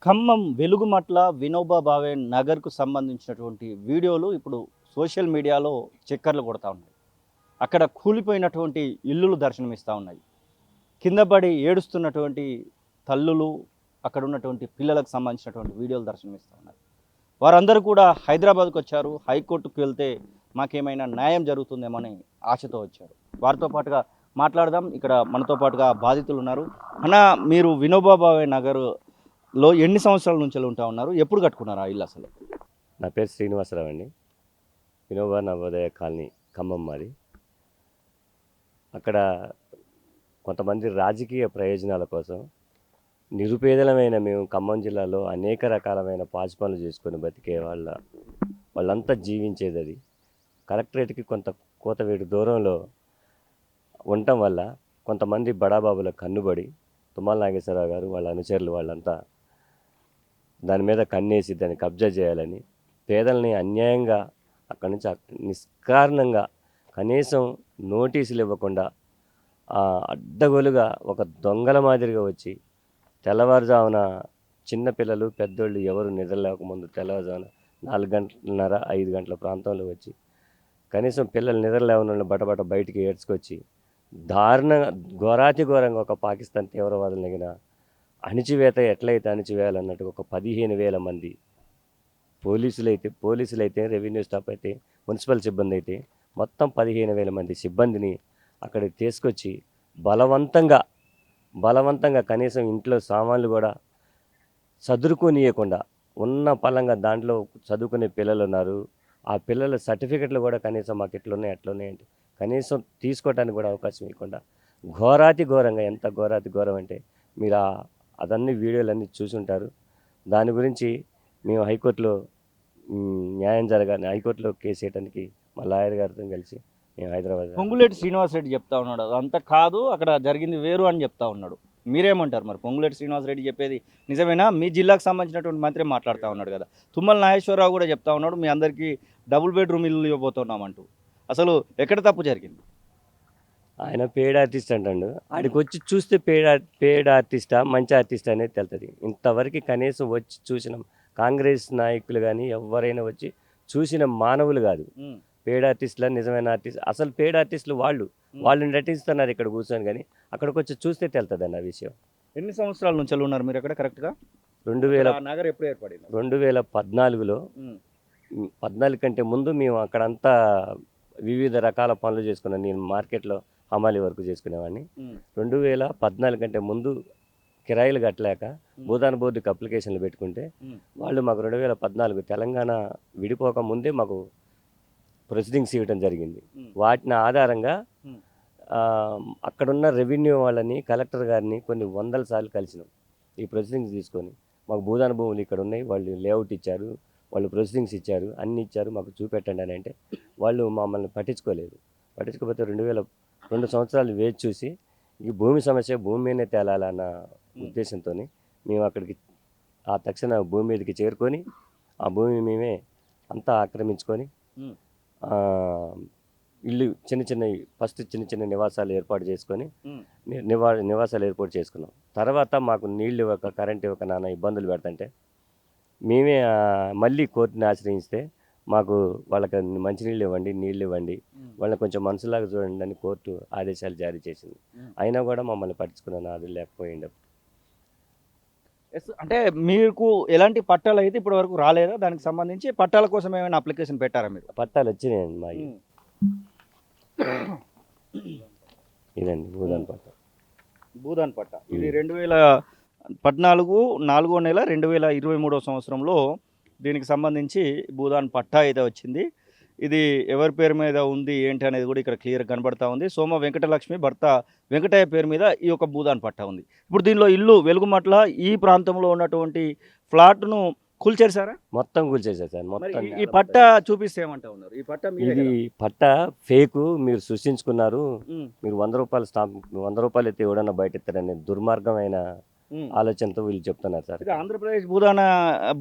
ఖమ్మం వెలుగుమట్ల వినోబా భావే నగర్కు సంబంధించినటువంటి వీడియోలు ఇప్పుడు సోషల్ మీడియాలో చక్కర్లు కొడతా ఉన్నాయి. అక్కడ కూలిపోయినటువంటి ఇల్లులు దర్శనమిస్తూ ఉన్నాయి. కింద పడి ఏడుస్తున్నటువంటి తల్లులు, అక్కడ ఉన్నటువంటి పిల్లలకు సంబంధించినటువంటి వీడియోలు దర్శనమిస్తూ ఉన్నాయి. వారందరూ కూడా హైదరాబాద్కు వచ్చారు. హైకోర్టుకు వెళ్తే మాకేమైనా న్యాయం జరుగుతుందేమని ఆశతో వచ్చారు. వారితో పాటుగా మాట్లాడదాం. ఇక్కడ మనతో పాటుగా బాధితులు ఉన్నారు. అన్న, మీరు వినోబా భావే నగర్లో ఎన్ని సంవత్సరాల నుంచి ఉంటా ఉన్నారు? ఎప్పుడు కట్టుకున్నారు ఆ ఇల్లు అసలు? నా పేరు శ్రీనివాసరావు అండి. వినోబా నవోదయ కాలనీ ఖమ్మం మాది. అక్కడ కొంతమంది రాజకీయ ప్రయోజనాల కోసం నిరుపేదలమైన మేము ఖమ్మం జిల్లాలో అనేక రకాలమైన పాచి పనులు చేసుకొని బతికే వాళ్ళంతా జీవించేది అది. కలెక్టరేట్కి కొంత కోతవేటు దూరంలో ఉండటం వల్ల కొంతమంది బడాబాబుల కన్నుబడి తుమ్మల నాగేశ్వరరావు గారు వాళ్ళ అనుచరులు వాళ్ళంతా దాని మీద కన్నేసి దాన్ని కబ్జా చేయాలని పేదల్ని అన్యాయంగా అక్కడి నుంచి నిష్కారణంగా కనీసం నోటీసులు ఇవ్వకుండా అడ్డగోలుగా ఒక దొంగల మాదిరిగా వచ్చి తెల్లవారుజామున చిన్నపిల్లలు పెద్దోళ్ళు ఎవరు నిద్ర లేకముందు తెల్లవారుజామున 4:30 5 గంటల ప్రాంతంలో వచ్చి కనీసం పిల్లలు నిద్ర లేవని బటబట బయటికి ఏడ్చుకొచ్చి దారుణంగా ఘోరాతి ఘోరంగా ఒక పాకిస్తాన్ తీవ్రవాదులు నెగిన అణిచివేత ఎట్లయితే అణిచివేయాలన్నట్టు ఒక 15,000 మంది పోలీసులు అయితే రెవెన్యూ స్టాఫ్ అయితే మున్సిపల్ సిబ్బంది అయితే మొత్తం 15,000 మంది సిబ్బందిని అక్కడికి తీసుకొచ్చి బలవంతంగా కనీసం ఇంట్లో సామాన్లు కూడా చదువుకోనియకుండా ఉన్న పలంగా దాంట్లో చదువుకునే పిల్లలు ఉన్నారు. ఆ పిల్లల సర్టిఫికెట్లు కూడా కనీసం మాకు ఎట్లున్నాయి అంటే కనీసం తీసుకోవడానికి కూడా అవకాశం ఇవ్వకుండా ఘోరాతి ఘోరంగా, ఎంత ఘోరాతి ఘోరం అంటే మీరు అదన్నీ వీడియోలన్నీ చూసుంటారు. దాని గురించి మేము హైకోర్టులో న్యాయం జరగాలి, హైకోర్టులో కేసు వేయడానికి మా లాయర్ గారితో కలిసి మేము హైదరాబాద్. పొంగులేటి శ్రీనివాసరెడ్డి చెప్తా ఉన్నాడు అదంతా కాదు, అక్కడ జరిగింది వేరు అని చెప్తా ఉన్నాడు. మీరేమంటారు మరి? పొంగులేటి శ్రీనివాసరెడ్డి చెప్పేది నిజమేనా? మీ జిల్లాకు సంబంధించినటువంటి మంత్రి మాట్లాడుతూ ఉన్నాడు కదా. తుమ్మల నాగేశ్వరరావు కూడా చెప్తా ఉన్నాడు మీ అందరికీ డబుల్ బెడ్రూమ్ ఇల్లు ఇవ్వబోతున్నామంటూ. అసలు ఎక్కడ తప్పు జరిగింది? ఆయన పెయిడ్ ఆర్టిస్ట్ అంటాడు. ఆడికి వచ్చి చూస్తే పెయిడ్ ఆర్టిస్టా మంచి ఆర్టిస్ట్ అనేది తెలుస్తుంది. ఇంతవరకు కనీసం వచ్చి చూసిన కాంగ్రెస్ నాయకులు కానీ ఎవరైనా వచ్చి చూసిన మానవులు కాదు. పెయిడ్ ఆర్టిస్టుల నిజమైన ఆర్టిస్ట్, అసలు పెయిడ్ ఆర్టిస్టులు వాళ్ళు నటిస్తున్నారు ఇక్కడ కూర్చొని, కానీ అక్కడికి వచ్చి చూస్తే తెలుస్తుంది అన్న విషయం. ఎన్ని సంవత్సరాల నుంచి ఉన్నారు మీరు అక్కడ కరెక్ట్గా? 2000 ఎప్పుడు ఏర్పడింది? 2014లో 14 కంటే ముందు మేము అక్కడంతా వివిధ రకాల పనులు చేసుకున్నాం. నేను మార్కెట్లో హమాలి వర్క్ చేసుకునేవాడిని. 2014 కంటే ముందు కిరాయిలు కట్టలేక భూదాన బోర్డుకి అప్లికేషన్లు పెట్టుకుంటే వాళ్ళు మాకు 2014 తెలంగాణ విడిపోక ముందే మాకు ప్రొసీడింగ్స్ ఇవ్వడం జరిగింది. వాటిని ఆధారంగా అక్కడున్న రెవెన్యూ వాళ్ళని, కలెక్టర్ గారిని కొన్ని 100 సార్లు కలిసినాం. ఈ ప్రొసీడింగ్స్ తీసుకొని మాకు భూదాన భూములు ఇక్కడ ఉన్నాయి, వాళ్ళు లేఅవుట్ ఇచ్చారు, వాళ్ళు ప్రొసీడింగ్స్ ఇచ్చారు, అన్నీ ఇచ్చారు, మాకు చూపెట్టండి అని అంటే వాళ్ళు మమ్మల్ని పట్టించుకోకపోతే 2 సంవత్సరాలు వేచి చూసి ఈ భూమి సమస్య భూమి మీదనే తేలాలన్న ఉద్దేశంతో మేము అక్కడికి తక్షణ భూమి మీదకి చేరుకొని ఆ భూమి మేమే అంతా ఆక్రమించుకొని ఇల్లు ఫస్ట్ చిన్న నివాసాలు ఏర్పాటు చేసుకొని నివాసాలు ఏర్పాటు చేసుకున్నాం. తర్వాత మాకు నీళ్ళు ఇవ్వక, కరెంట్ ఇవ్వక నాన్న ఇబ్బందులు పెడుతుంటే మేమే మళ్ళీ కోర్టుని ఆశ్రయిస్తే మాకు వాళ్ళకి మంచినీళ్ళు ఇవ్వండి, నీళ్ళు ఇవ్వండి, వాళ్ళని కొంచెం మనసులాగా చూడండి అని కోర్టు ఆదేశాలు జారీ చేసింది. అయినా కూడా మమ్మల్ని పట్టించుకున్న అది లేకపోయింది. అంటే మీకు ఎలాంటి పట్టాలు అయితే ఇప్పటి వరకు రాలేదా? దానికి సంబంధించి పట్టాల కోసం ఏమైనా అప్లికేషన్ పెట్టారా మీరు? పట్టాలు వచ్చినాయండి మా ఇదండి భూదాన్ పట్టా. ఇది 2014 4వ నెల 2023వ సంవత్సరంలో దీనికి సంబంధించి భూదాన్ పట్టా అయితే వచ్చింది. ఇది ఎవరి పేరు మీద ఉంది ఏంటి అనేది కూడా ఇక్కడ క్లియర్గా కనబడతా ఉంది. సోమ వెంకటలక్ష్మి భర్త వెంకటయ్య పేరు మీద ఈ యొక్క భూదాన్ పట్టా ఉంది. ఇప్పుడు దీనిలో ఇల్లు వెలుగుమట్ల ఈ ప్రాంతంలో ఉన్నటువంటి ఫ్లాట్ను కూల్చేశారా? మొత్తం కూల్చేశారు సార్. మొత్తం ఈ పట్టా చూపిస్తే ఏమంటా ఉన్నారు? ఈ పట్టా ఇది పట్టా ఫేకు, మీరు సృష్టించుకున్నారు, మీరు 100 రూపాయలు స్టాంప్ 100 రూపాయలు అయితే ఎవడన్నా బయట ఇస్తారనే దుర్మార్గమైన ఆలోచనతో వీళ్ళు చెప్తున్నారు సార్. ఇది ఆంధ్రప్రదేశ్ భూదాన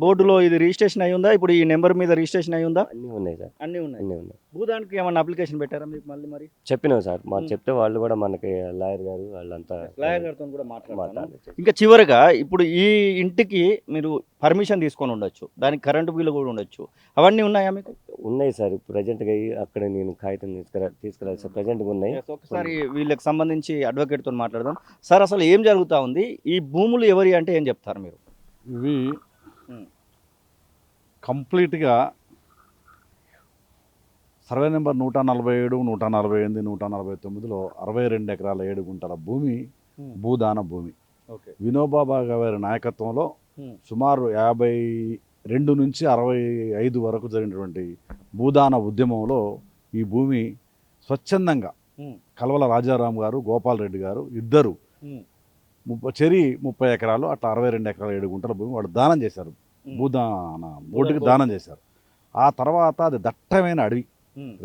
బోర్డులో ఇది రిజిస్ట్రేషన్ అయి ఉందా? ఇప్పుడు ఈ నెంబర్ మీద రిజిస్ట్రేషన్ అయి ఉందా? అన్నీ ఉన్నాయి సార్, అన్నీ ఉన్నాయి. అన్నీ ఉన్నాయి. భూదానికి ఏమన్నా అప్లికేషన్ పెట్టారా మీకు మళ్ళీ మరి? చెప్పినాం సార్, మాకు చెప్తే వాళ్ళు కూడా మనకి లాయర్ గారు వాళ్ళంతా లాయర్ గారితో కూడా మాట్లాడాలి. మాట్లాడారు. ఇంకా చివరగా ఇప్పుడు ఈ ఇంటికి మీరు పర్మిషన్ తీసుకొని ఉండొచ్చు, దానికి కరెంటు బిల్లు కూడా ఉండొచ్చు, అవన్నీ ఉన్నాయా మీకు? ఉన్నాయి సార్, ప్రజెంట్గా అక్కడ నేను కాగితం తీసుకురాలి సార్, ప్రజెంట్గా ఉన్నాయి. ఒకసారి వీళ్ళకి సంబంధించి అడ్వకేట్తో మాట్లాడదాం. సార్ అసలు ఏం జరుగుతూ ఉంది, ఈ భూములు ఎవరి అంటే ఏం చెప్తారు మీరు? ఇవి కంప్లీట్గా సర్వే నెంబర్ 147, 148, 149లో 62 ఎకరాల 7 గుంటల భూమి భూదాన భూమి. వినోబా గారి నాయకత్వంలో సుమారు 52 నుంచి 65 వరకు జరిగినటువంటి భూదాన ఉద్యమంలో ఈ భూమి స్వచ్ఛందంగా కల్వల రాజారాం గారు, గోపాల్ రెడ్డి గారు ఇద్దరు 30 ఎకరాలు అట్లా 62 ఎకరాల 7 గుంటల భూమి వాళ్ళు దానం చేశారు, భూదాన బోర్డుకి దానం చేశారు. ఆ తర్వాత అది దట్టమైన అడవి,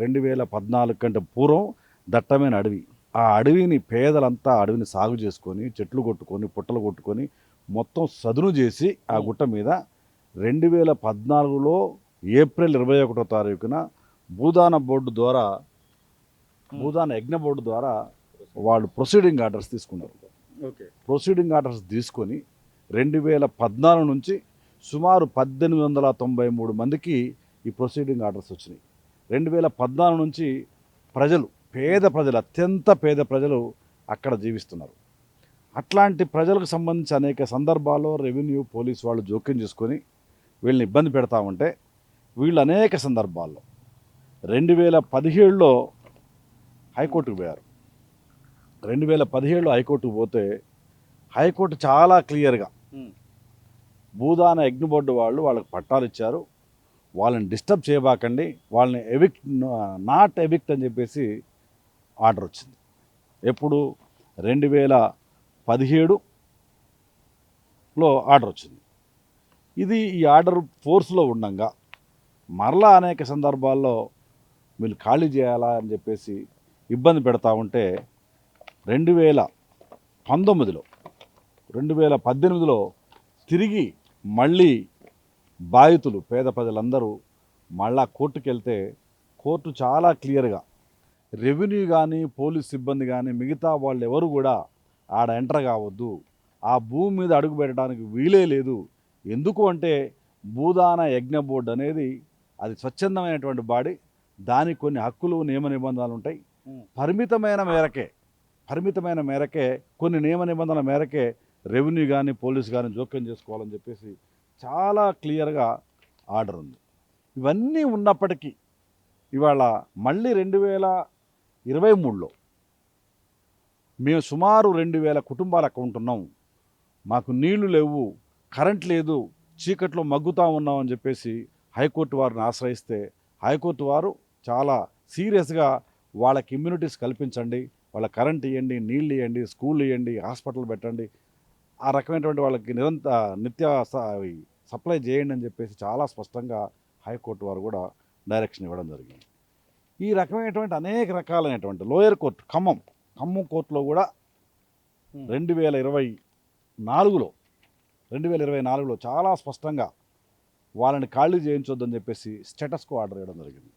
2014 కంటే పూర్వం దట్టమైన అడవి. ఆ అడవిని పేదలంతా అడవిని సాగు చేసుకొని చెట్లు కొట్టుకొని పుట్టలు కొట్టుకొని మొత్తం సదును చేసి ఆ గుట్ట మీద 2014లో ఏప్రిల్ 21వ తారీఖున భూదాన బోర్డు ద్వారా, భూదాన యజ్ఞ బోర్డు ద్వారా వాళ్ళు ప్రొసీడింగ్ ఆర్డర్స్ తీసుకున్నారు. ప్రొసీడింగ్ ఆర్డర్స్ తీసుకొని 2014 నుంచి సుమారు 1893 మందికి ఈ ప్రొసీడింగ్ ఆర్డర్స్ వచ్చినాయి. 2014 నుంచి ప్రజలు, పేద ప్రజలు, అత్యంత పేద ప్రజలు అక్కడ జీవిస్తున్నారు. అట్లాంటి ప్రజలకు సంబంధించి అనేక సందర్భాల్లో రెవెన్యూ పోలీస్ వాళ్ళు జోక్యం చేసుకొని వీళ్ళని ఇబ్బంది పెడతా ఉంటే వీళ్ళు అనేక సందర్భాల్లో 2017లో హైకోర్టుకు పోయారు. 2017లో హైకోర్టుకు పోతే హైకోర్టు చాలా క్లియర్గా భూదాన యజ్ఞ బోర్డు వాళ్ళు వాళ్ళకి పట్టాలు ఇచ్చారు, వాళ్ళని డిస్టర్బ్ చేయబాకండి, వాళ్ళని నాట్ ఎవిక్ట్ అని చెప్పేసి ఆర్డర్ వచ్చింది. ఎప్పుడు? 2017లో ఆర్డర్ వచ్చింది. ఈ ఆర్డర్ ఫోర్స్లో ఉండగా మరలా అనేక సందర్భాల్లో వీళ్ళు ఖాళీ చేయాలా అని చెప్పేసి ఇబ్బంది పెడతా ఉంటే 2018లో తిరిగి మళ్ళీ బాధితులు పేద ప్రజలందరూ మళ్ళా కోర్టుకు వెళ్తే కోర్టు చాలా క్లియర్గా రెవెన్యూ కానీ పోలీస్ సిబ్బంది కానీ మిగతా వాళ్ళు ఎవరు కూడా ఆడ ఎంటర్ కావద్దు, ఆ భూమి మీద అడుగు పెట్టడానికి వీలే లేదు. ఎందుకు అంటే భూదాన యజ్ఞ బోర్డు అనేది అది స్వచ్ఛందమైనటువంటి బాడీ, దానికి కొన్ని హక్కులు నియమ నిబంధనలు ఉంటాయి. పరిమితమైన మేరకే కొన్ని నియమ నిబంధనల మేరకే రెవెన్యూ కానీ పోలీస్ కానీ జోక్యం చేసుకోవాలని చెప్పేసి చాలా క్లియర్గా ఆర్డర్ ఉంది. ఇవన్నీ ఉన్నప్పటికీ ఇవాళ మళ్ళీ 2023లో మేము సుమారు 2000 కుటుంబాలు అక్కడ ఉంటున్నాం, మాకు నీళ్లు లేవు, కరెంట్ లేదు, చీకట్లో మగ్గుతూ ఉన్నాం అని చెప్పేసి హైకోర్టు వారిని ఆశ్రయిస్తే హైకోర్టు వారు చాలా సీరియస్గా వాళ్ళకి ఇమ్యూనిటీస్ కల్పించండి, వాళ్ళ కరెంట్ ఇవ్వండి, నీళ్ళు ఇవ్వండి, స్కూల్ ఇవ్వండి, హాస్పిటల్ పెట్టండి, ఆ రకమైనటువంటి వాళ్ళకి నిత్య సప్లై చేయండి అని చెప్పేసి చాలా స్పష్టంగా హైకోర్టు వారు కూడా డైరెక్షన్ ఇవ్వడం జరిగింది. ఈ రకమైనటువంటి అనేక రకాలైనటువంటి లోయర్ కోర్టు ఖమ్మం కోర్టులో కూడా 2024లో చాలా స్పష్టంగా వాళ్ళని ఖాళీ చేయించొద్దని చెప్పేసి స్టేటస్కో ఆర్డర్ ఇవ్వడం జరిగింది.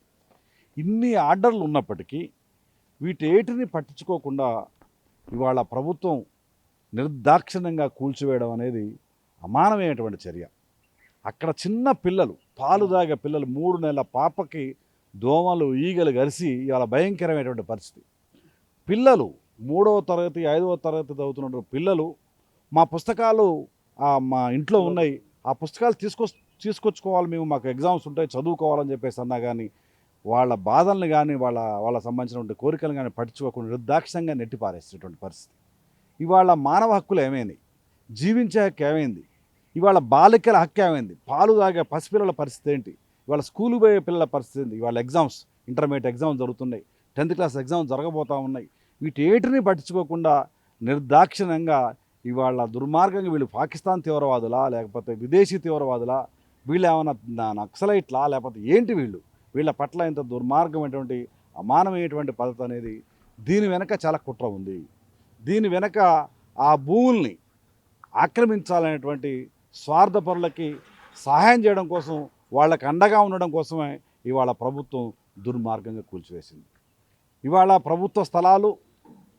ఇన్ని ఆర్డర్లు ఉన్నప్పటికీ వీటేటిని పట్టించుకోకుండా ఇవాళ ప్రభుత్వం నిర్దాక్షిణ్యంగా కూల్చివేయడం అనేది అమానమైనటువంటి చర్య. అక్కడ చిన్న పిల్లలు, పాలు తాగే పిల్లలు, 3 నెలల పాపకి దోమలు ఈగలు గరిసి ఇవాళ భయంకరమైనటువంటి పరిస్థితి. పిల్లలు 3వ తరగతి 5వ తరగతి చదువుతున్నటువంటి పిల్లలు, మా పుస్తకాలు మా ఇంట్లో ఉన్నాయి, ఆ పుస్తకాలు తీసుకొచ్చుకోవాలి, మేము మాకు ఎగ్జామ్స్ ఉంటాయి చదువుకోవాలని చెప్పేసి అన్నా కానీ వాళ్ళ బాధల్ని కానీ వాళ్ళ సంబంధించినటువంటి కోరికలు కానీ పట్టించుకోకుండా నిర్దాక్షిణ్యంగా నెట్టిపారేసేటువంటి పరిస్థితి. ఇవాళ మానవ హక్కులు ఏమైంది, జీవించే హక్కు ఏమైంది, ఇవాళ బాలికల హక్కు ఏమైంది, పాలు తాగే పసిపిల్లల పరిస్థితి ఏంటి, ఇవాళ స్కూలు పోయే పిల్లల పరిస్థితి ఏంటి, ఇవాళ ఎగ్జామ్స్, ఇంటర్మీడియట్ ఎగ్జామ్స్ జరుగుతున్నాయి, 10th క్లాస్ ఎగ్జామ్స్ జరగబోతూ ఉన్నాయి. వీటేటిని పట్టించుకోకుండా నిర్దాక్షిణ్యంగా ఇవాళ దుర్మార్గంగా వీళ్ళు పాకిస్తాన్ తీవ్రవాదులా లేకపోతే విదేశీ తీవ్రవాదులా, వీళ్ళు ఏమైనా నక్సలైట్లా లేకపోతే ఏంటి, వీళ్ళ పట్ల ఇంత దుర్మార్గమైనటువంటి అమానమైనటువంటి పద్ధతి అనేది దీని వెనక చాలా కుట్ర ఉంది. దీని వెనక ఆ భూముల్ని ఆక్రమించాలనేటువంటి స్వార్థపరులకి సహాయం చేయడం కోసం, వాళ్ళకి అండగా ఉండడం కోసమే ఇవాళ ప్రభుత్వం దుర్మార్గంగా కూల్చివేసింది. ఇవాళ ప్రభుత్వ స్థలాలు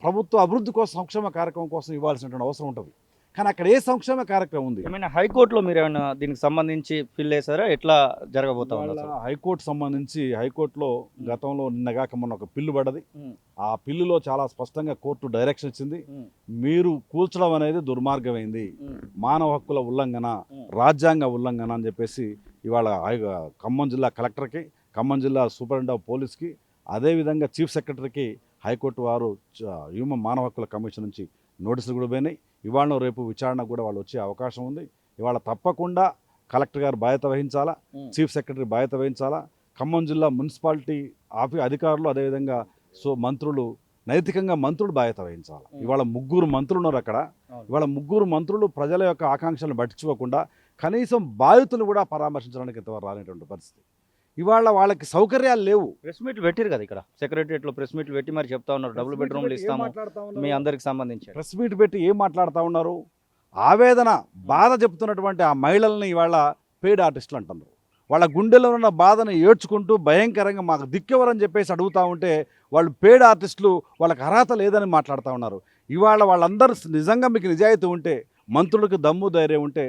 ప్రభుత్వ అభివృద్ధి కోసం, సంక్షేమ కార్యక్రమం కోసం ఇవ్వాల్సినటువంటి అవసరం ఉంటుంది. కానీ అక్కడ ఏ సంక్షేమ కార్యక్రమం ఉంది? ఏమైనా హైకోర్టులో మీరు ఏమైనా దీనికి సంబంధించి ఫిల్ చేశారా? ఎట్లా జరగబోతా ఉంది ఇవాళ అసలు? హైకోర్టు సంబంధించి హైకోర్టులో గతంలో నిన్నగాక మొన్న ఒక పిల్లు పడ్డది. ఉమ్, ఆ పిల్లులో చాలా స్పష్టంగా కోర్టు డైరెక్షన్ ఇచ్చింది. ఉమ్, మీరు కూల్చడం అనేది దుర్మార్గమైంది, ఉమ్, మానవ హక్కుల ఉల్లంఘన, ఉమ్. రాజ్యాంగ ఉల్లంఘన అని చెప్పేసి ఇవాళ ఖమ్మం జిల్లా కలెక్టర్కి, ఖమ్మం జిల్లా సూపరింటెండెంట్ ఆఫ్ పోలీస్కి, అదేవిధంగా చీఫ్ సెక్రటరీకి హైకోర్టు వారు హ్యూమన్ మానవ హక్కుల కమిషన్ నుంచి నోటీసులు కూడా పోయినాయి. ఇవాళ రేపు విచారణ కూడా వాళ్ళు వచ్చే అవకాశం ఉంది. ఇవాళ తప్పకుండా కలెక్టర్ గారు బాధ్యత వహించాలా, చీఫ్ సెక్రటరీ బాధ్యత వహించాలా, ఖమ్మం జిల్లా మున్సిపాలిటీ అధికారులు, అదేవిధంగా మంత్రులు, నైతికంగా మంత్రులు బాధ్యత వహించాలి. ఇవాళ 3 మంత్రులు ఉన్నారు అక్కడ. ఇవాళ 3 మంత్రులు ప్రజల యొక్క ఆకాంక్షలను పట్టించుకోకుండా కనీసం బాధితులు కూడా పరామర్శించడానికి ఇంతవరకు రానేటువంటి పరిస్థితి. ఇవాళ వాళ్ళకి సౌకర్యాలు లేవు. ప్రెస్ మీట్లు పెట్టారు కదా ఇక్కడ, సెక్రటరియట్లో ప్రెస్ మీట్లు పెట్టి మరి చెప్తా ఉన్నారు డబుల్ బెడ్రూమ్లు ఇస్తాము మీ అందరికి సంబంధించి. ప్రెస్ మీట్ పెట్టి ఏం మాట్లాడుతూ ఉన్నారు? ఆవేదన, బాధ చెప్తున్నటువంటి ఆ మహిళల్ని ఇవాళ పెయిడ్ ఆర్టిస్టులు అంటున్నారు. వాళ్ళ గుండెలో ఉన్న బాధను ఏడ్చుకుంటూ భయంకరంగా మాకు దిక్కెవరని చెప్పేసి అడుగుతూ ఉంటే వాళ్ళు పెయిడ్ ఆర్టిస్టులు, వాళ్ళకి అర్హత లేదని మాట్లాడుతూ ఉన్నారు. ఇవాళ వాళ్ళందరూ నిజంగా మీకు నిజాయితీ ఉంటే, మంత్రులకు దమ్ము ధైర్యం ఉంటే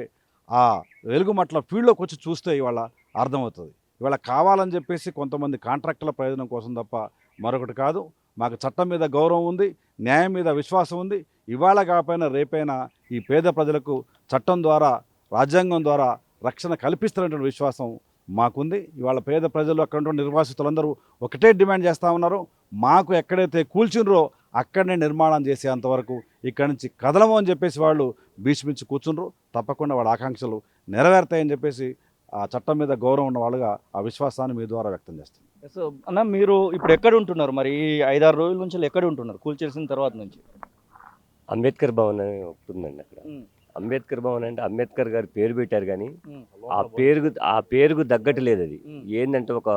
ఆ వెలుగుమట్ల ఫీల్డ్లోకి వచ్చి చూస్తే ఇవాళ అర్థమవుతుంది. ఇవాళ కావాలని చెప్పేసి కొంతమంది కాంట్రాక్టుల ప్రయోజనం కోసం తప్ప మరొకటి కాదు. మాకు చట్టం మీద గౌరవం ఉంది, న్యాయం మీద విశ్వాసం ఉంది. ఇవాళ కాకపోయినా రేపైనా ఈ పేద ప్రజలకు చట్టం ద్వారా, రాజ్యాంగం ద్వారా రక్షణ కల్పిస్తున్నటువంటి విశ్వాసం మాకుంది. ఇవాళ పేద ప్రజలు, అక్కడ ఉన్న నిర్వాసితులందరూ ఒకటే డిమాండ్ చేస్తూ ఉన్నారు, మాకు ఎక్కడైతే కూల్చినరో అక్కడనే నిర్మాణం చేసేంతవరకు ఇక్కడి నుంచి కదలము అని చెప్పేసి వాళ్ళు భీష్మించి కూర్చుండ్రు. తప్పకుండా వాళ్ళ ఆకాంక్షలు నెరవేరుతాయని చెప్పేసి ఆ చట్టం మీద గౌరవం ఉన్న వాళ్ళుగా ఆ విశ్వాసాన్ని మీ ద్వారా వ్యక్తం చేస్తుంది. సో అన్న, మీరు ఇప్పుడు ఎక్కడ ఉంటున్నారు మరి? ఈ 5-6 రోజుల నుంచి ఎక్కడ ఉంటున్నారు కూల్చేసిన తర్వాత నుంచి? అంబేద్కర్ భవన్ అని ఒకటి ఉందండి అక్కడ. అంబేద్కర్ భవన్ అంటే అంబేద్కర్ గారి పేరు పెట్టారు, కానీ ఆ పేరుకు తగ్గట్టు లేదు అది. ఏంటంటే ఒక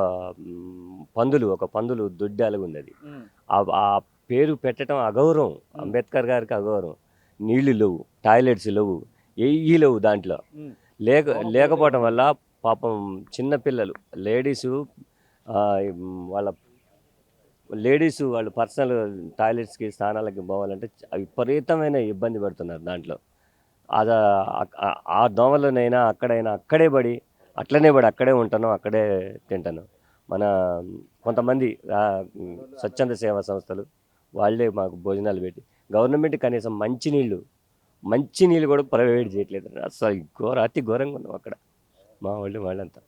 పందులు దొడ్డాలుగా ఉంది అది. ఆ పేరు పెట్టడం అగౌరవం, అంబేద్కర్ గారికి అగౌరవం. నీళ్లు లేవు, టాయిలెట్స్ లేవు, ఏవి లేవు దాంట్లో. లేకపోవడం వల్ల పాపం చిన్నపిల్లలు, లేడీసు వాళ్ళు పర్సనల్ టాయిలెట్స్కి, స్నానాలకి పోవాలంటే విపరీతమైన ఇబ్బంది పడుతున్నారు దాంట్లో. ఆ దోమలోనైనా అక్కడే పడి అక్కడే ఉంటాను, అక్కడే తింటాను. మన కొంతమంది స్వచ్ఛంద సేవా సంస్థలు వాళ్ళే మాకు భోజనాలు పెట్టి, గవర్నమెంట్ కనీసం మంచినీళ్ళు కూడా ప్రొవైడ్ చేయట్లేదు. అసలు అతి ఘోరంగా ఉన్నాం అక్కడ మా వాళ్ళంతా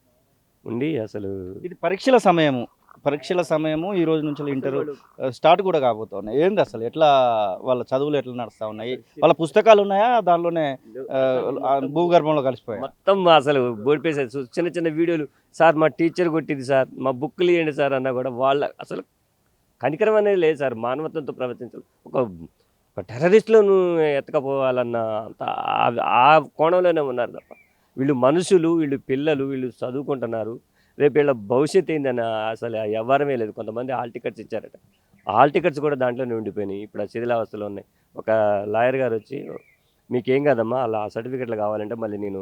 ఉండి. అసలు ఇది పరీక్షల సమయము ఈ రోజు నుంచి ఇంటర్ స్టార్ట్ కూడా కాబోతా ఉన్నాయి. ఏంది అసలు, ఎట్లా వాళ్ళ చదువులు ఎట్లా నడుస్తూ ఉన్నాయి? వాళ్ళ పుస్తకాలు ఉన్నాయా దానిలోనే భూగర్భంలో కలిసిపోయాయి? మొత్తం అసలు బోడిపేసారు. చిన్న వీడియోలు, సార్ మా టీచర్ కొట్టింది సార్, మా బుక్లు ఇవ్వండి సార్ అన్నా కూడా వాళ్ళ అసలు కనికరం అనేది లేదు సార్. మానవత్వంతో ప్రవర్తించాలి. ఒక టెర్రరిస్టులను ఎత్తకపోవాలన్న ఆ కోణంలోనే ఉన్నారు తప్ప వీళ్ళు మనుషులు, వీళ్ళు పిల్లలు, వీళ్ళు చదువుకుంటున్నారు. రేపు వీళ్ళ భవిష్యత్తు ఏందని అసలు ఎవ్వరమే లేదు. కొంతమంది హాల్ టికెట్స్ ఇచ్చారట, హాల్ టికెట్స్ కూడా దాంట్లోనే ఉండిపోయినాయి. ఇప్పుడు ఆ శిథిలావస్థలో ఉన్నాయి. ఒక లాయర్ గారు వచ్చి, మీకేం కాదమ్మా అలా సర్టిఫికెట్లు కావాలంటే మళ్ళీ నేను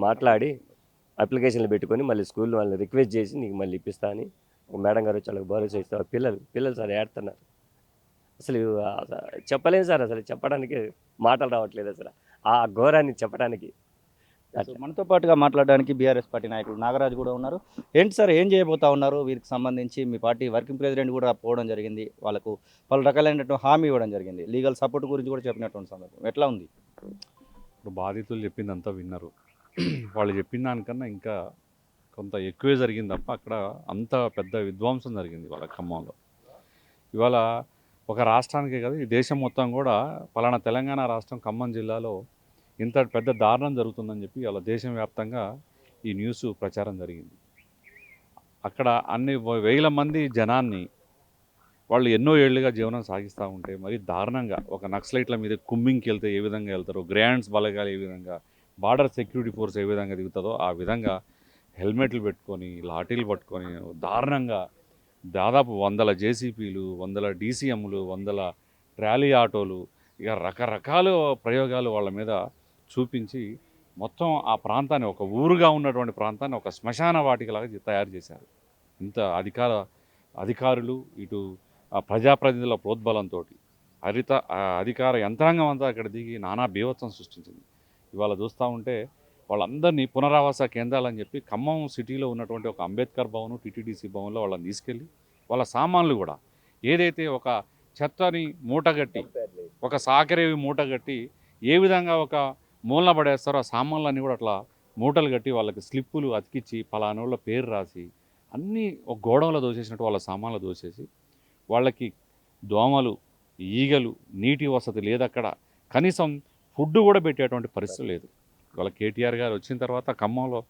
మాట్లాడి అప్లికేషన్లు పెట్టుకొని మళ్ళీ స్కూల్లో వాళ్ళని రిక్వెస్ట్ చేసి నీకు మళ్ళీ ఇప్పిస్తా అని ఒక మేడం గారు వచ్చి వాళ్ళకి భరోసా ఇస్తారు. పిల్లలు సార్ ఏడుతున్నారు. అసలు చెప్పలేము సార్, అసలు చెప్పడానికి మాటలు రావట్లేదు అసలు ఆ ఘోరాన్ని చెప్పడానికి. మనతో పాటుగా మాట్లాడడానికి బీఆర్ఎస్ పార్టీ నాయకులు నాగరాజు కూడా ఉన్నారు. ఏంటి సార్, ఏం చేయబోతా ఉన్నారు? వీరికి సంబంధించి మీ పార్టీ వర్కింగ్ ప్రెసిడెంట్ కూడా పోవడం జరిగింది, వాళ్ళకు పలు రకాలైనటువంటి హామీ ఇవ్వడం జరిగింది, లీగల్ సపోర్ట్ గురించి కూడా చెప్పినటువంటి సందర్భం ఎట్లా ఉంది? ఇప్పుడు బాధితులు చెప్పిందంతా విన్నారు. వాళ్ళు చెప్పిన దానికన్నా ఇంకా కొంత ఎక్కువే జరిగింది తప్ప అక్కడ అంత పెద్ద విధ్వంసం జరిగింది వాళ్ళ ఖమ్మంలో. ఇవాళ ఒక రాష్ట్రానికే కాదు, ఈ దేశం మొత్తం కూడా పలానా తెలంగాణ రాష్ట్రం ఖమ్మం జిల్లాలో ఇంత పెద్ద దారుణం జరుగుతుందని చెప్పి అలా దేశం వ్యాప్తంగా ఈ న్యూస్ ప్రచారం జరిగింది. అక్కడ అన్ని వేల మంది జనాన్ని వాళ్ళు ఎన్నో ఏళ్ళుగా జీవనం సాగిస్తూ ఉంటే మరి దారుణంగా ఒక నక్సలైట్ల మీద కుమ్మింగ్కి వెళ్తే ఏ విధంగా వెళ్తారో, గ్రాండ్స్ బలగాలు ఏ విధంగా, బార్డర్ సెక్యూరిటీ ఫోర్స్ ఏ విధంగా దిగుతుందో ఆ విధంగా హెల్మెట్లు పెట్టుకొని, లాఠీలు పట్టుకొని దారుణంగా దాదాపు 100 జేసీపీలు, 100 డీసీఎంలు, 100 ట్రాలీ ఆటోలు, ఇక రకరకాల ప్రయోగాలు వాళ్ళ మీద చూపించి మొత్తం ఆ ప్రాంతాన్ని, ఒక ఊరుగా ఉన్నటువంటి ప్రాంతాన్ని ఒక శ్మశాన వాటికలాగా తయారు చేశారు. ఇంత అధికారులు, ఇటు ఆ ప్రజాప్రతినిధుల ప్రోద్బలంతో అధికార యంత్రాంగం అంతా అక్కడ దిగి నానా బీభత్సం సృష్టించింది. ఇవాళ చూస్తూ ఉంటే వాళ్ళందరినీ పునరావాస కేంద్రాలని చెప్పి ఖమ్మం సిటీలో ఉన్నటువంటి ఒక అంబేద్కర్ భవన్, టీటీడీసీ భవన్లో వాళ్ళని తీసుకెళ్ళి వాళ్ళ సామాన్లు కూడా ఏదైతే ఒక చెత్తని మూటగట్టి, ఒక సాకరేవి మూటగట్టి ఏ విధంగా ఒక మూలన పడేస్తారో ఆ సామాన్లన్నీ కూడా అట్లా మూటలు కట్టి వాళ్ళకి స్లిప్పులు అతికిచ్చి పలానోళ్ళ పేరు రాసి అన్నీ ఒక గోడౌన్లో దోసేసినట్టు వాళ్ళ సామాన్లు దోసేసి వాళ్ళకి దోమలు, ఈగలు, నీటి వసతి లేదు, అక్కడ కనీసం ఫుడ్ కూడా పెట్టేటువంటి పరిస్థితి లేదు. ఇవాళ కేటీఆర్ గారు వచ్చిన తర్వాత ఖమ్మంలో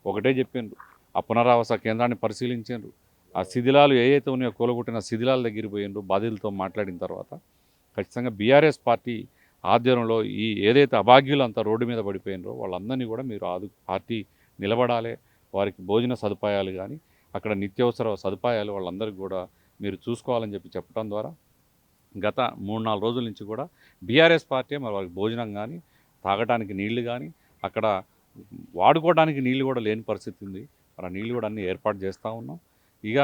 ఒకటే చెప్పిండ్రు, ఆ పునరావాస కేంద్రాన్ని పరిశీలించారు. ఆ శిథిలాలు ఏవైతే ఉన్నాయో కూలగొట్టిన శిథిలాల దగ్గరికి పోయిండ్రు. బాధితులతో మాట్లాడిన తర్వాత ఖచ్చితంగా బీఆర్ఎస్ పార్టీ ఆధ్వర్యంలో ఈ ఏదైతే అభాగ్యులు అంతా రోడ్డు మీద పడిపోయినరో వాళ్ళందరినీ కూడా మీరు పార్టీ నిలబడాలి, వారికి భోజన సదుపాయాలు కానీ అక్కడ నిత్యావసర సదుపాయాలు వాళ్ళందరికీ కూడా మీరు చూసుకోవాలని చెప్పడం ద్వారా గత 3-4 రోజుల నుంచి కూడా బీఆర్ఎస్ పార్టీ మరి వారికి భోజనం కానీ, తాగడానికి నీళ్లు కానీ, అక్కడ వాడుకోవడానికి నీళ్ళు కూడా లేని పరిస్థితి ఉంది. మరి ఆ నీళ్ళు కూడా అన్నీ ఏర్పాటు చేస్తూ ఉన్నాం. ఇక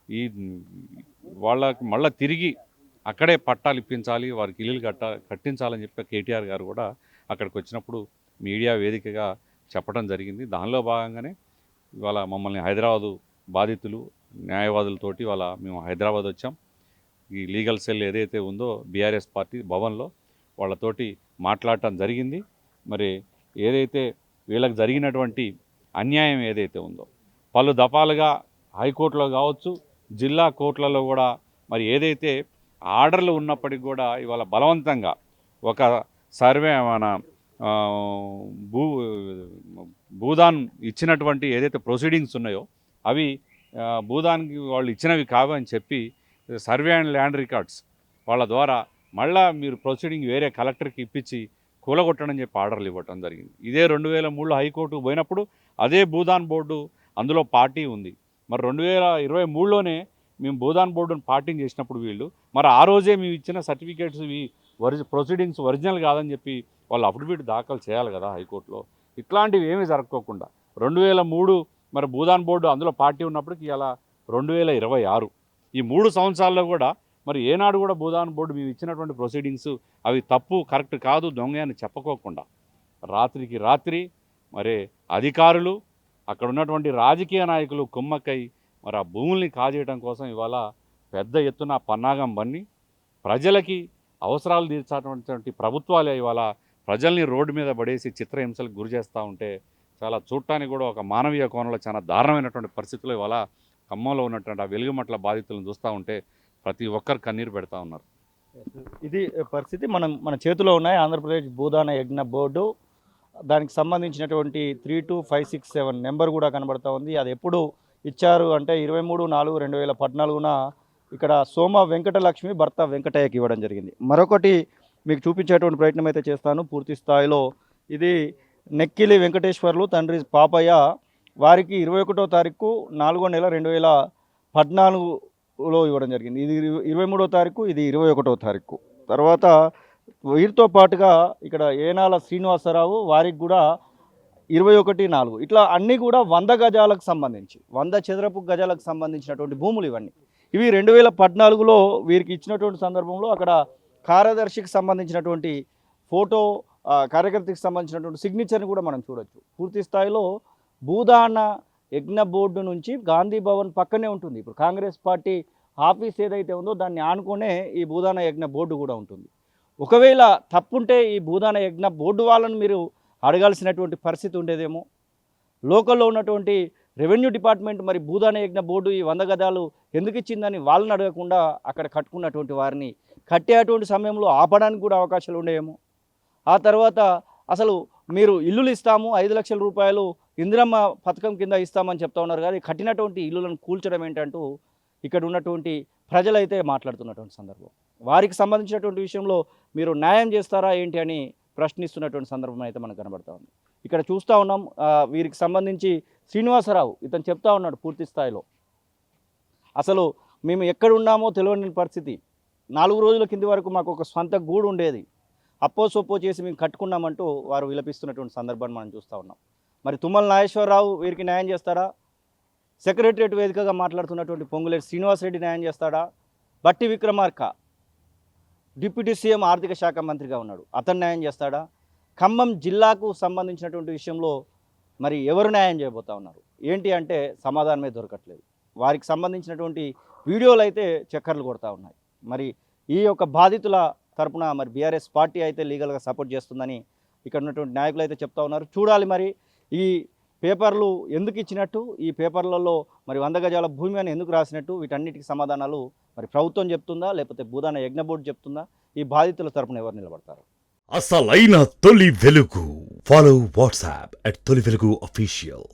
ఈ వాళ్ళకి మళ్ళీ తిరిగి అక్కడే పట్టాలు ఇప్పించాలి, వారికి ఇల్లులు కట్టించాలని చెప్పి కేటీఆర్ గారు కూడా అక్కడికి వచ్చినప్పుడు మీడియా వేదికగా చెప్పడం జరిగింది. దానిలో భాగంగానే ఇవాళ మమ్మల్ని హైదరాబాదు బాధితులు, న్యాయవాదులతోటి ఇవాళ మేము హైదరాబాద్ వచ్చాం. ఈ లీగల్ సెల్ ఏదైతే ఉందో బీఆర్ఎస్ పార్టీ భవన్లో వాళ్ళతోటి మాట్లాడటం జరిగింది. మరి ఏదైతే వీళ్ళకి జరిగినటువంటి అన్యాయం ఏదైతే ఉందో పలు దఫాలుగా హైకోర్టులో కావచ్చు, జిల్లా కోర్టులలో కూడా మరి ఏదైతే ఆర్డర్లు ఉన్నప్పటికీ కూడా ఇవాళ బలవంతంగా ఒక సర్వే మన భూదాన్ ఇచ్చినటువంటి ఏదైతే ప్రొసీడింగ్స్ ఉన్నాయో అవి భూదానికి వాళ్ళు ఇచ్చినవి కావు అని చెప్పి సర్వే అండ్ ల్యాండ్ రికార్డ్స్ వాళ్ళ ద్వారా మళ్ళా మీరు ప్రొసీడింగ్ వేరే కలెక్టర్కి ఇప్పించి కూలగొట్టడం చెప్పి ఆర్డర్లు ఇవ్వటం జరిగింది. ఇదే 2003లో హైకోర్టుకు పోయినప్పుడు అదే భూదాన్ బోర్డు అందులో పార్టీ ఉంది. మరి 2023లోనే మేము భూదాన్ బోర్డును పార్టీని చేసినప్పుడు వీళ్ళు మరి ఆ రోజే మేము ఇచ్చిన సర్టిఫికేట్స్ ప్రొసీడింగ్స్ ఒరిజినల్ కాదని చెప్పి వాళ్ళు అఫిడవిట్ దాఖలు చేయాలి కదా హైకోర్టులో. ఇట్లాంటివి ఏమీ జరగకోకుండా 2003 మరి భూదాన్ బోర్డు అందులో పార్టీ ఉన్నప్పటికీ ఇలా 2026 ఈ 3 సంవత్సరాల్లో కూడా మరి ఏనాడు కూడా భూదాన్ బోర్డు మేము ఇచ్చినటువంటి ప్రొసీడింగ్స్ అవి తప్పు, కరెక్ట్ కాదు, దొంగ అని చెప్పుకోకుండా రాత్రికి రాత్రి మరి అధికారులు, అక్కడ ఉన్నటువంటి రాజకీయ నాయకులు కుమ్మక్కై మరి ఆ భూముల్ని కాజేయడం కోసం ఇవాళ పెద్ద ఎత్తున పన్నాగం బన్ని ప్రజలకి అవసరాలు తీర్చేటువంటి ప్రభుత్వాలే ఇవాళ ప్రజల్ని రోడ్డు మీద పడేసి చిత్రహింసలకు గురి చేస్తూ ఉంటే చాలా చూడటానికి కూడా ఒక మానవీయ కోణంలో చాలా దారుణమైనటువంటి పరిస్థితులు ఇవాళ ఖమ్మంలో ఉన్నటువంటి ఆ వెలుగుమట్ల బాధితులను చూస్తూ ఉంటే ప్రతి ఒక్కరు కన్నీరు పెడతా ఉన్నారు. ఇది పరిస్థితి మన చేతిలో ఉన్నాయి. ఆంధ్రప్రదేశ్ భూదాన యజ్ఞ బోర్డు దానికి సంబంధించినటువంటి 32567 నెంబర్ కూడా కనబడతా ఉంది. అది ఎప్పుడు ఇచ్చారు అంటే 23/4/2014 ఇక్కడ సోమ వెంకటలక్ష్మి భర్త వెంకటయ్యకి ఇవ్వడం జరిగింది. మరొకటి మీకు చూపించేటువంటి ప్రయత్నం అయితే చేస్తాను పూర్తి స్థాయిలో. ఇది నెక్కిలి వెంకటేశ్వర్లు తండ్రి పాపయ్య, వారికి 21వ తారీఖు 4వ నెల 2014లో ఇవ్వడం జరిగింది. ఇది 23వ తారీఖు, ఇది 21వ తారీఖు. తర్వాత వీరితో పాటుగా ఇక్కడ ఏనాల శ్రీనివాసరావు, వారికి కూడా 21/4. ఇట్లా అన్నీ కూడా 100 గజాలకు సంబంధించి 100 చదరపు గజాలకు సంబంధించినటువంటి భూములు ఇవన్నీ. ఇవి 2014లో వీరికి ఇచ్చినటువంటి సందర్భంలో అక్కడ కార్యదర్శికి సంబంధించినటువంటి ఫోటో, కార్యకర్తకి సంబంధించినటువంటి సిగ్నేచర్ని కూడా మనం చూడొచ్చు. పూర్తి స్థాయిలో భూదాన యజ్ఞ బోర్డు నుంచి గాంధీ భవన్ పక్కనే ఉంటుంది. ఇప్పుడు కాంగ్రెస్ పార్టీ ఆఫీస్ ఏదైతే ఉందో దాన్ని ఆనుకునే ఈ భూదాన యజ్ఞ బోర్డు కూడా ఉంటుంది. ఒకవేళ తప్పుంటే ఈ భూదాన యజ్ఞ బోర్డు వాళ్ళని మీరు అడగాల్సినటువంటి పరిస్థితి ఉండేదేమో. లోకల్లో ఉన్నటువంటి రెవెన్యూ డిపార్ట్మెంట్ మరి భూదాన యజ్ఞ బోర్డు ఈ 100 గజాలు ఎందుకు ఇచ్చిందని వాళ్ళని అడగకుండా అక్కడ కట్టుకున్నటువంటి వారిని కట్టేటువంటి సమయంలో ఆపడానికి కూడా అవకాశాలు ఉండేమో. ఆ తర్వాత అసలు మీరు ఇల్లులు ఇస్తాము 5 లక్షల రూపాయలు ఇందిరమ్మ పథకం కింద ఇస్తామని చెప్తా ఉన్నారు, కానీ కట్టినటువంటి ఇల్లులను కూల్చడం ఏంటంటూ ఇక్కడ ఉన్నటువంటి ప్రజలైతే మాట్లాడుతున్నటువంటి సందర్భం. వారికి సంబంధించినటువంటి విషయంలో మీరు న్యాయం చేస్తారా ఏంటి అని ప్రశ్నిస్తున్నటువంటి సందర్భం అయితే మనకు కనబడతా ఉంది. ఇక్కడ చూస్తూ ఉన్నాం వీరికి సంబంధించి శ్రీనివాసరావు ఇతను చెప్తా ఉన్నాడు పూర్తి స్థాయిలో అసలు మేము ఎక్కడ ఉన్నామో తెలియని పరిస్థితి. 4 రోజుల కింది వరకు మాకు ఒక స్వంత గూడు ఉండేది. అప్పో సొప్పో చేసి మేము కట్టుకున్నామంటూ వారు విలపిస్తున్నటువంటి సందర్భాన్ని మనం చూస్తూ ఉన్నాం. మరి తుమ్మల నాగేశ్వరరావు వీరికి న్యాయం చేస్తారా? సెక్రటరియట్ వేదికగా మాట్లాడుతున్నటువంటి పొంగులేటి శ్రీనివాసరెడ్డి న్యాయం చేస్తాడా? బట్టి విక్రమార్క డిప్యూటీ సీఎం ఆర్థిక శాఖ మంత్రిగా ఉన్నాడు, అతను న్యాయం చేస్తాడా? ఖమ్మం జిల్లాకు సంబంధించినటువంటి విషయంలో మరి ఎవరు న్యాయం చేయబోతా ఉన్నారు? ఏంటి అంటే సమాధానమే దొరకట్లేదు. వారికి సంబంధించినటువంటి వీడియోలు అయితే చక్కర్లు కొడతా ఉన్నాయి. మరి ఈ యొక్క బాధితుల తరపున మరి బీఆర్ఎస్ పార్టీ అయితే లీగల్గా సపోర్ట్ చేస్తుందని ఇక్కడ ఉన్నటువంటి నాయకులు అయితే చెప్తా ఉన్నారు. చూడాలి మరి ఈ పేపర్లు ఎందుకు ఇచ్చినట్టు, ఈ పేపర్లలో మరి 100 గజాల భూమి అని ఎందుకు రాసినట్టు, వీటన్నిటికి సమాధానాలు మరి ప్రభుత్వం చెప్తుందా లేకపోతే భూదాన యజ్ఞ బోర్డు చెప్తుందా? ఈ బాధితుల తరపున ఎవరు నిలబడతారు? అసలైన తొలి వెలుగు. ఫాలో వాట్సాప్ @తొలి వెలుగు అఫీషియల్.